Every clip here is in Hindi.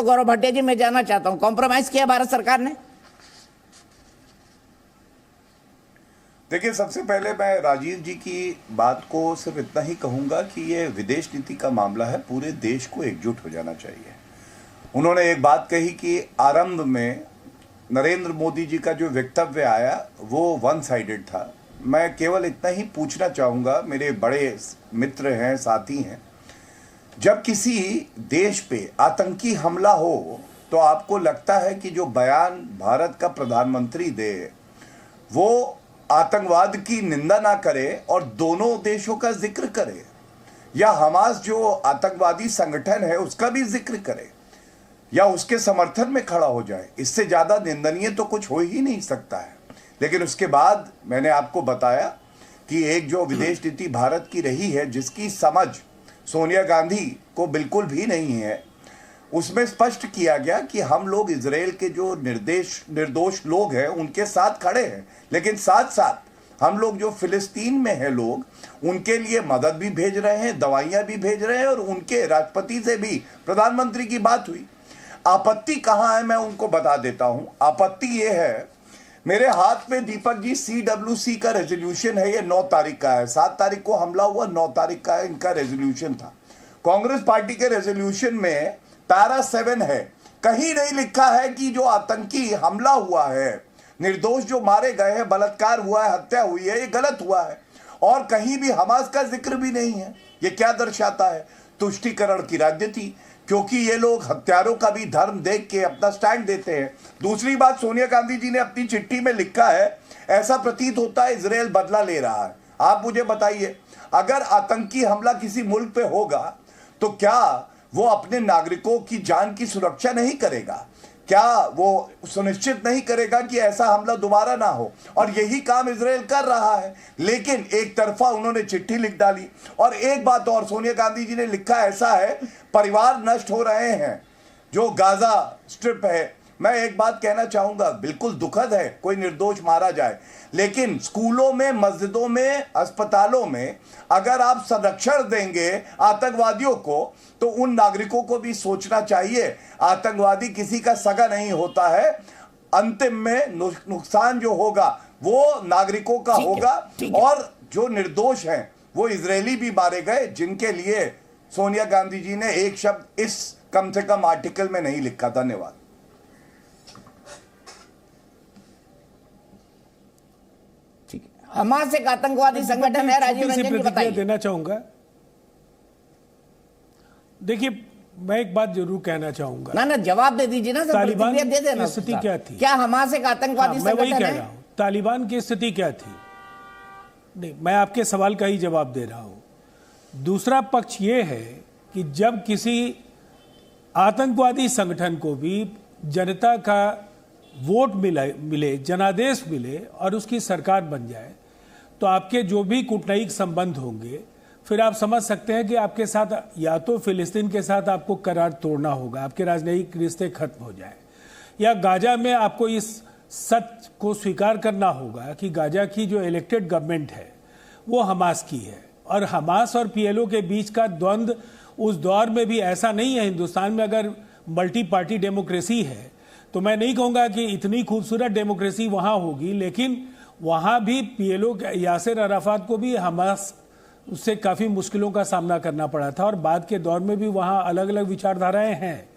तो गौरव भाटिया जी मैं जानना चाहता हूं, कॉम्प्रोमाइज किया भारत सरकार ने? देखिए, सबसे पहले मैं राजीव जी की बात को सिर्फ इतना ही कहूंगा कि ये विदेश नीति का मामला है, पूरे देश को एकजुट हो जाना चाहिए। उन्होंने एक बात कही कि आरंभ में नरेंद्र मोदी जी का जो वक्तव्य आया वो वन साइडेड था। मैं केवल इतना ही पूछना चाहूँगा, मेरे बड़े मित्र हैं, साथी हैं, जब किसी देश पे आतंकी हमला हो तो आपको लगता है कि जो बयान भारत का प्रधानमंत्री दे वो आतंकवाद की निंदा ना करे और दोनों देशों का जिक्र करे, या हमास जो आतंकवादी संगठन है उसका भी जिक्र करे, या उसके समर्थन में खड़ा हो जाए। इससे ज़्यादा निंदनीय तो कुछ हो ही नहीं सकता है। लेकिन उसके बाद मैंने आपको बताया कि एक जो विदेश नीति भारत की रही है, जिसकी समझ सोनिया गांधी को बिल्कुल भी नहीं है, उसमें स्पष्ट किया गया कि हम लोग इजराइल के जो निर्दोष लोग हैं उनके साथ खड़े हैं, लेकिन साथ साथ हम लोग जो फिलिस्तीन में हैं लोग, उनके लिए मदद भी भेज रहे हैं, दवाइयाँ भी भेज रहे हैं, और उनके राष्ट्रपति से भी प्रधानमंत्री की बात हुई। आपत्ति कहाँ है मैं उनको बता देता हूँ। आपत्ति ये है, मेरे हाथ में दीपक जी CWC का रेजोल्यूशन है, ये 9 तारीख का है। 7 तारीख को हमला हुआ, 9 तारीख का इनका रेजोल्यूशन था। कांग्रेस पार्टी के रेजोल्यूशन में पैरा 7 है, कहीं नहीं लिखा है कि जो आतंकी हमला हुआ है, निर्दोष जो मारे गए हैं, बलात्कार हुआ है, हत्या हुई है, ये गलत हुआ है। और कहीं भी हमास का जिक्र भी नहीं है। ये क्या दर्शाता है? तुष्टीकरण की राजनीति, क्योंकि ये लोग हत्यारों का भी धर्म देख के अपना स्टैंड देते हैं। दूसरी बात, सोनिया गांधी जी ने अपनी चिट्ठी में लिखा है, ऐसा प्रतीत होता है इजराइल बदला ले रहा है। आप मुझे बताइए, अगर आतंकी हमला किसी मुल्क पे होगा तो क्या वो अपने नागरिकों की जान की सुरक्षा नहीं करेगा? क्या वो सुनिश्चित नहीं करेगा कि ऐसा हमला दोबारा ना हो? और यही काम इजराइल कर रहा है। लेकिन एक तरफा उन्होंने चिट्ठी लिख डाली। और एक बात और, सोनिया गांधी जी ने लिखा ऐसा है, परिवार नष्ट हो रहे हैं जो गाजा स्ट्रिप है। मैं एक बात कहना चाहूंगा, बिल्कुल दुखद है कोई निर्दोष मारा जाए, लेकिन स्कूलों में, मस्जिदों में, अस्पतालों में अगर आप संरक्षण देंगे आतंकवादियों को, तो उन नागरिकों को भी सोचना चाहिए। आतंकवादी किसी का सगा नहीं होता है। अंतिम में नुकसान जो होगा वो नागरिकों का होगा। और जो निर्दोष हैं वो इजरायली भी मारे गए, जिनके लिए सोनिया गांधी जी ने एक शब्द इस कम से कम आर्टिकल में नहीं लिखा। धन्यवाद। हमास एक आतंकवादी संगठन है, राजीव रंजन जी बताइए। देना चाहूंगा। देखिए, मैं एक बात जरूर कहना चाहूंगा। ना जवाब दे दीजिए ना, तालिबान दे देना। की स्थिति क्या थी? क्या हमास एक आतंकवादी संगठन है? मैं वही कह रहा हूं, तालिबान की स्थिति क्या थी? नहीं, मैं आपके सवाल का ही जवाब दे रहा हूं। दूसरा पक्ष ये है कि जब किसी आतंकवादी संगठन को भी जनता का वोट मिले, जनादेश मिले और उसकी सरकार बन जाए, तो आपके जो भी कूटनैतिक संबंध होंगे, फिर आप समझ सकते हैं कि आपके साथ या तो फिलिस्तीन के साथ आपको करार तोड़ना होगा, आपके राजनयिक रिश्ते खत्म हो जाए, या गाजा में आपको इस सच को स्वीकार करना होगा कि गाजा की जो इलेक्टेड गवर्नमेंट है वो हमास की है। और हमास और PLO के बीच का द्वंद्व उस दौर में भी ऐसा नहीं है। हिंदुस्तान में अगर मल्टी पार्टी डेमोक्रेसी है तो मैं नहीं कहूँगा कि इतनी खूबसूरत डेमोक्रेसी वहाँ होगी, लेकिन वहाँ भी PLO यासिर अराफात को भी हमास उससे काफ़ी मुश्किलों का सामना करना पड़ा था। और बाद के दौर में भी वहाँ अलग अलग विचारधाराएं हैं,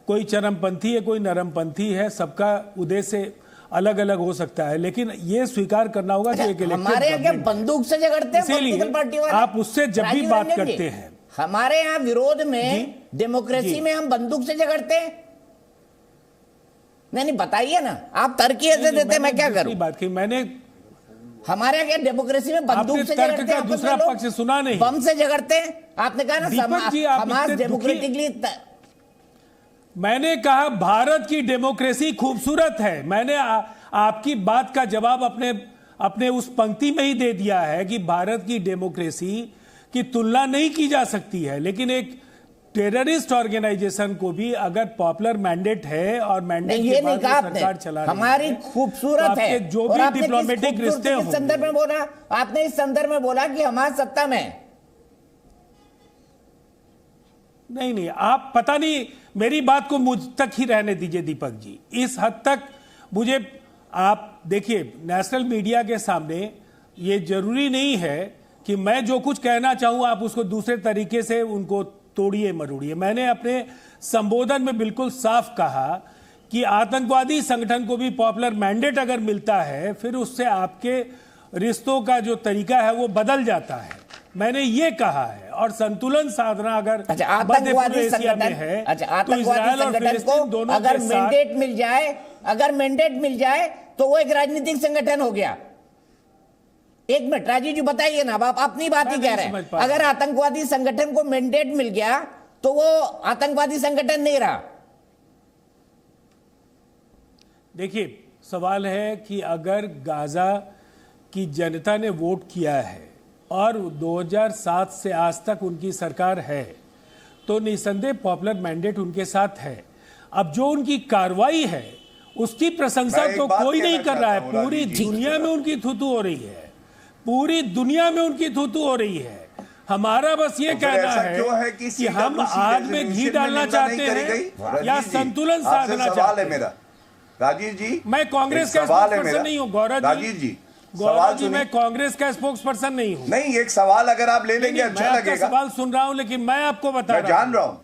कोई चरमपंथी है, कोई नरमपंथी है, सबका उद्देश्य अलग अलग हो सकता है, लेकिन ये स्वीकार करना होगा कि एक हमारे यहाँ बंदूक से झगड़ते हैं पॉलिटिकल पार्टी वाले। आप उससे जब भी बात करते हैं, हमारे यहाँ विरोध में, डेमोक्रेसी में हम बंदूक से झगड़ते हैं? नहीं बताइए ना, आप तर्क ऐसे देते, मैं क्या करूं? बात की मैंने, हमारे यहाँ डेमोक्रेसी में बंदूक से झगड़ते हैं, दूसरा पक्ष सुना नहीं, बम से झगड़ते हैं। आपने कहा ना हमास डेमोक्रेटिकली, मैंने कहा भारत की डेमोक्रेसी खूबसूरत है। मैंने आपकी बात का जवाब अपने उस पंक्ति में ही दे दिया है कि भारत की डेमोक्रेसी की तुलना नहीं की जा सकती है। लेकिन एक टेररिस्ट ऑर्गेनाइजेशन को भी अगर पॉपुलर मैंडेट है और मैंडेट के बाद सरकार चला रही हमारी खूबसूरत है, जो भी डिप्लोमेटिक रिश्ते होंगे, संदर्भ में बोला आपने, इस संदर्भ में बोला कि हमारी सत्ता में नहीं, आप पता नहीं, मेरी बात को मुझ तक ही रहने दीजिए दीपक जी। इस हद तक मुझे, आप देखिए, नेशनल मीडिया के सामने ये जरूरी नहीं है कि मैं जो कुछ कहना चाहूं आप उसको दूसरे तरीके से उनको तोड़िए मरोड़िए। मैंने अपने संबोधन में बिल्कुल साफ कहा कि आतंकवादी संगठन को भी पॉपुलर मैंडेट अगर मिलता है फिर उससे आपके रिश्तों का जो तरीका है वो बदल जाता है, मैंने ये कहा है। और संतुलन साधना अगर आतंकवादी संगठन है तो इजराइल और फिलिस्तीन दोनों अगर मैंडेट मिल जाए, अगर मैंडेट मिल जाए तो वो एक राजनीतिक संगठन हो गया। एक मिनट राजीव जी बताइए ना, आप अपनी बात ही कह रहे हैं। अगर आतंकवादी संगठन को मैंडेट मिल गया तो वो आतंकवादी संगठन नहीं रहा। देखिए, सवाल है कि अगर गाजा की जनता ने वोट किया है और 2007 से आज तक उनकी सरकार है तो निसंदेह पॉपुलर मैंडेट उनके साथ है। अब जो उनकी कार्रवाई है उसकी प्रशंसा तो कोई नहीं कर रहा है। पूरी दुनिया में उनकी थूथू हो रही है, पूरी दुनिया में उनकी थूथू हो रही है। हमारा बस ये कहना है कि हम आग में घी डालना चाहते हैं या संतुलन साधना चाहते हैं। मेरा राजीव जी, मैं कांग्रेस का स्पोक्सपर्सन नहीं हूँ गौरव जी, सवाल जी मैं कांग्रेस का स्पोक्सपर्सन नहीं हूँ। नहीं, एक सवाल अगर आप ले लेंगे अच्छा लगेगा। सवाल सुन रहा हूँ लेकिन मैं आपको बता रहा जान रहा हूँ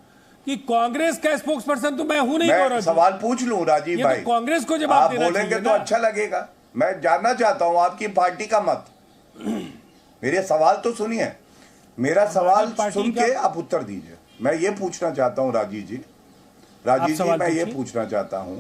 कि कांग्रेस का स्पोक्सपर्सन तो मैं हूं नहीं। गौरव सवाल पूछ लूं राजीव भाई, तो कांग्रेस को जवाब आप देना बोलेंगे तो अच्छा लगेगा। मैं जानना चाहता हूं आपकी पार्टी का मत। मेरे सवाल तो सुनिए, मेरा सवाल सुन के आप उत्तर दीजिए। मैं ये पूछना चाहता हूं राजीव जी, मैं ये पूछना चाहता हूं,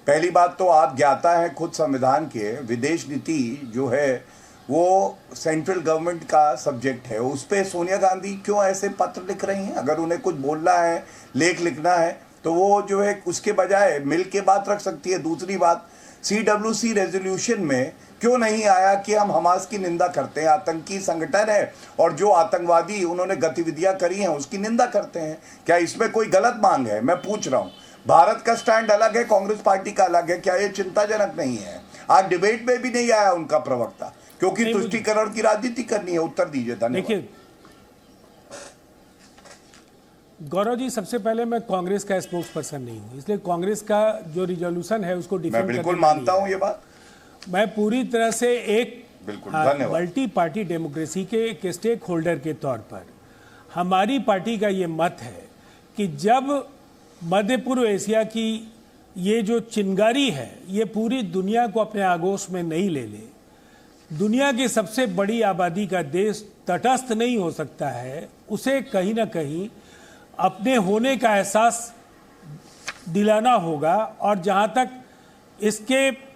पहली बात तो आप ज्ञाता है खुद संविधान के, विदेश नीति जो है वो सेंट्रल गवर्नमेंट का सब्जेक्ट है। उस पे सोनिया गांधी क्यों ऐसे पत्र लिख रही हैं? अगर उन्हें कुछ बोलना है, लेख लिखना है तो वो जो है उसके बजाय मिल के बात रख सकती है। दूसरी बात, CWC रेजोल्यूशन में क्यों नहीं आया कि हम हमास की निंदा करते हैं, आतंकी संगठन है और जो आतंकवादी उन्होंने गतिविधियां करी हैं उसकी निंदा करते हैं? क्या इसमें कोई गलत मांग है? मैं पूछ रहा हूं। भारत का स्टैंड अलग है, कांग्रेस पार्टी का अलग है, क्या ये चिंताजनक नहीं है? आज डिबेट में भी नहीं आया उनका प्रवक्ता, क्योंकि तुष्टीकरण की राजनीति करनी है। उत्तर दीजिए। धन्यवाद। देखिए गौरव जी, सबसे पहले मैं कांग्रेस का स्पोक्सपर्सन नहीं हूं, इसलिए कांग्रेस का जो रिजोल्यूशन है उसको डिफेंड मैं बिल्कुल मानता हूं ये बात। मैं पूरी तरह से एक मल्टी पार्टी डेमोक्रेसी के एक स्टेक होल्डर के तौर पर हमारी पार्टी का ये मत है कि जब मध्य पूर्व एशिया की ये जो चिंगारी है ये पूरी दुनिया को अपने आगोश में नहीं ले ले, दुनिया की सबसे बड़ी आबादी का देश तटस्थ नहीं हो सकता है, उसे कहीं ना कहीं अपने होने का एहसास दिलाना होगा। और जहां तक इसके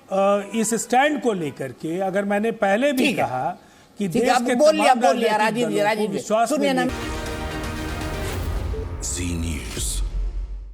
इस स्टैंड को लेकर के, अगर मैंने पहले भी कहा कि देश के बोल लिया राजीव जी, विश्वास सुनिए ना।